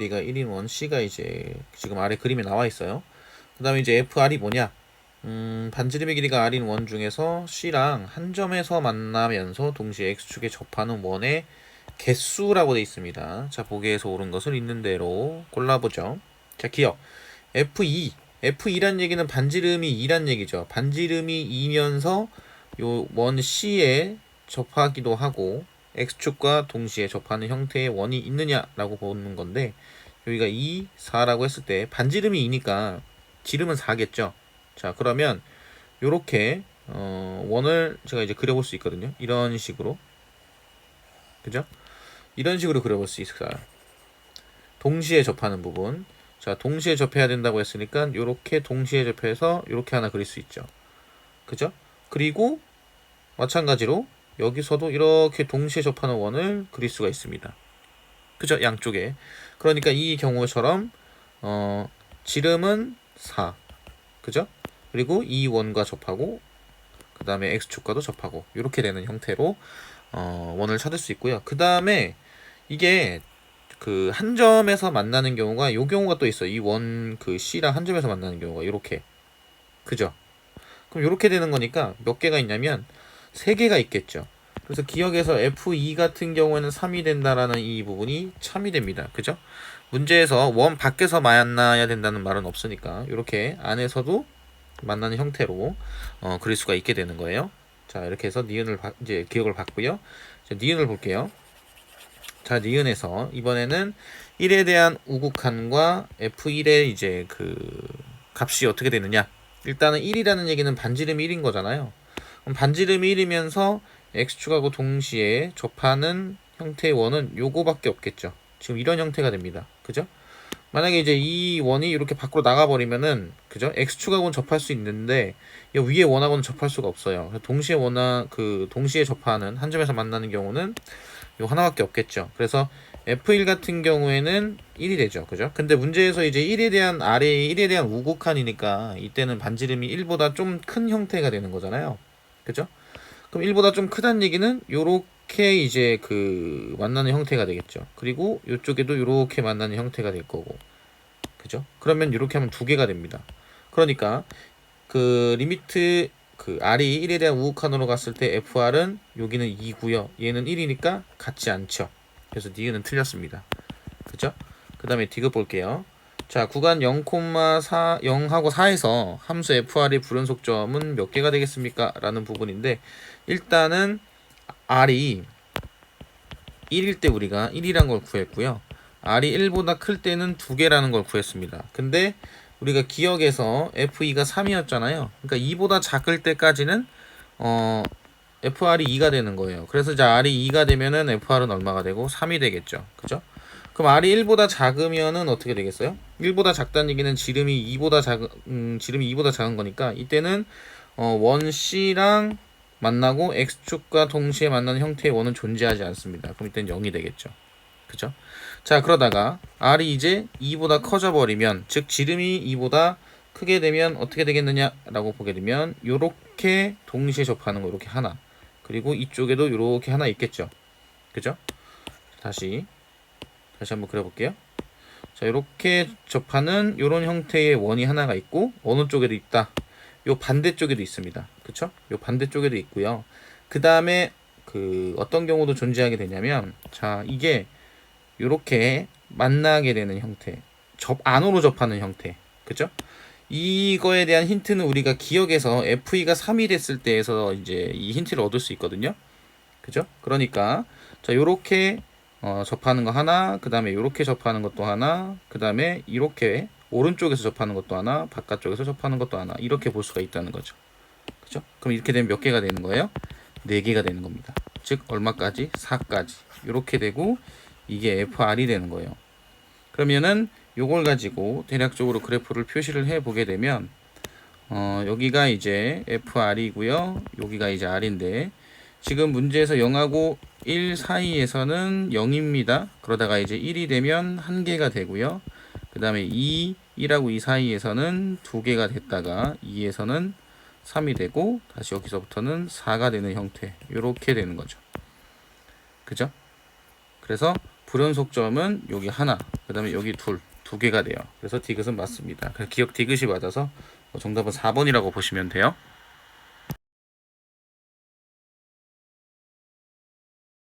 B가 1인 원, C가 이제 지금 아래 그림에 나와 있어요. 그 다음에 이제 FR이 뭐냐? 반지름의 길이가 R인 원 중에서 C랑 한 점에서 만나면서 동시에 X축에 접하는 원의 개수라고 되어 있습니다. 자, 보기에서 옳은 것을 있는 대로 골라보죠. 자, 기억. F2. F2란 얘기는 반지름이 2란 얘기죠. 반지름이 2면서 요 원 C에 접하기도 하고 X축과 동시에 접하는 형태의 원이 있느냐라고 보는 건데, 여기가 2, 4라고 했을 때 반지름이 2니까 지름은 4겠죠. 자, 그러면 요렇게 원을 제가 이제 그려볼 수 있거든요. 이런 식으로. 그죠? 이런 식으로 그려볼 수 있어요. 동시에 접하는 부분. 자, 동시에 접해야 된다고 했으니까 요렇게 동시에 접해서 요렇게 하나 그릴 수 있죠. 그죠? 그리고 마찬가지로 여기서도 이렇게 동시에 접하는 원을 그릴 수가 있습니다. 그죠? 양쪽에. 그러니까 이 경우처럼 지름은 4. 그죠? 그리고 이 원과 접하고 그 다음에 x축과도 접하고 이렇게 되는 형태로 원을 찾을 수 있고요. 그 다음에 이게 그 한 점에서 만나는 경우가 요 경우가 또 있어요. 이 원 그 C랑 한 점에서 만나는 경우가 이렇게. 그죠? 그럼 이렇게 되는 거니까 몇 개가 있냐면 3개가 있겠죠. 그래서 기억에서 F2 같은 경우에는 3이 된다라는 이 부분이 참이 됩니다. 그죠? 문제에서 원 밖에서 만나야 된다는 말은 없으니까 이렇게 안에서도 만나는 형태로 그릴 수가 있게 되는 거예요. 자, 이렇게 해서 니은을 이제 기억을 받고요. 이제 니은을 볼게요. 자, 니은에서 이번에는 1에 대한 우극한과 F1의 이제 그 값이 어떻게 되느냐? 일단은 1이라는 얘기는 반지름이 1인 거잖아요. 그럼 반지름이 1이면서 x축하고 동시에 접하는 형태의 원은 요거밖에 없겠죠. 지금 이런 형태가 됩니다. 그죠? 만약에 이제 이 원이 이렇게 밖으로 나가버리면은, 그죠? x축하고는 접할 수 있는데 이 위에 원하고는 접할 수가 없어요. 동시에 동시에 접하는 한 점에서 만나는 경우는 요 하나밖에 없겠죠. 그래서 F1 같은 경우에는 1이 되죠. 그죠? 근데 문제에서 이제 1에 대한 우극한이니까 이때는 반지름이 1보다 좀 큰 형태가 되는 거잖아요. 그죠? 그럼 1보다 좀 크다는 얘기는 요렇게 이제 그 만나는 형태가 되겠죠. 그리고 요쪽에도 요렇게 만나는 형태가 될 거고. 그죠? 그러면 이렇게 하면 2개가 됩니다. 그러니까 그 리미트 그 R이 1에 대한 우극한으로 갔을 때 FR은 여기는 2고요. 얘는 1이니까 같지 않죠. 그래서 니은은 틀렸습니다. 그죠? 그 다음에 디귿 볼게요. 자, 구간 0,4, 0하고 4에서 함수 FR의 불연속점은 몇 개가 되겠습니까? 라는 부분인데, 일단은 R이 1일 때 우리가 1이란 걸 구했고요. R이 1보다 클 때는 2개라는 걸 구했습니다. 근데 우리가 기억에서 F2가 3이었잖아요. 그러니까 2보다 작을 때까지는 FR이 2가 되는 거예요. 그래서 이제 R이 2가 되면은 FR은 얼마가 되고 3이 되겠죠. 그죠? 그럼 R이 1보다 작으면은 어떻게 되겠어요? 1보다 작다는 얘기는 지름이 2보다 작은 거니까 이때는 원 C랑 만나고 X축과 동시에 만나는 형태의 원은 존재하지 않습니다. 그럼 이때는 0이 되겠죠. 그죠? 자, 그러다가 R이 이제 2보다 커져 버리면, 즉 지름이 2보다 크게 되면 어떻게 되겠느냐라고 보게 되면 요렇게 동시에 접하는 거 이렇게 하나, 그리고 이쪽에도 이렇게 하나 있겠죠. 그죠? 다시 한번 그려볼게요. 자, 이렇게 접하는 이런 형태의 원이 하나가 있고 어느 쪽에도 있다. 요 반대쪽에도 있습니다. 그쵸? 요 반대쪽에도 있고요. 그 다음에 그 어떤 경우도 존재하게 되냐면, 자, 이게 이렇게 만나게 되는 형태, 안으로 접하는 형태, 그죠? 이거에 대한 힌트는 우리가 기억에서 F2가 3이 됐을 때에서 이제 이 힌트를 얻을 수 있거든요. 그죠? 그러니까 자, 요렇게 접하는 거 하나, 그 다음에 요렇게 접하는 것도 하나, 그 다음에 이렇게 오른쪽에서 접하는 것도 하나, 바깥쪽에서 접하는 것도 하나, 이렇게 볼 수가 있다는 거죠. 그죠? 그럼 이렇게 되면 몇 개가 되는 거예요? 4개가 되는 겁니다. 즉 얼마까지? 4까지. 이렇게 되고 이게 FR이 되는 거예요. 그러면은 요걸 가지고 대략적으로 그래프를 표시를 해 보게 되면 여기가 이제 FR이고요. 여기가 이제 R인데 지금 문제에서 0하고 1 사이에서는 0입니다. 그러다가 이제 1이 되면 1개가 되고요. 그 다음에 1하고 2 사이에서는 2개가 됐다가 2에서는 3이 되고 다시 여기서부터는 4가 되는 형태, 이렇게 되는 거죠. 그죠? 그래서 불연속점은 여기 하나, 그 다음에 여기 두 개가 돼요. 그래서 디귿은 맞습니다. 그래서 기억 디귿이 맞아서 정답은 4번이라고 보시면 돼요.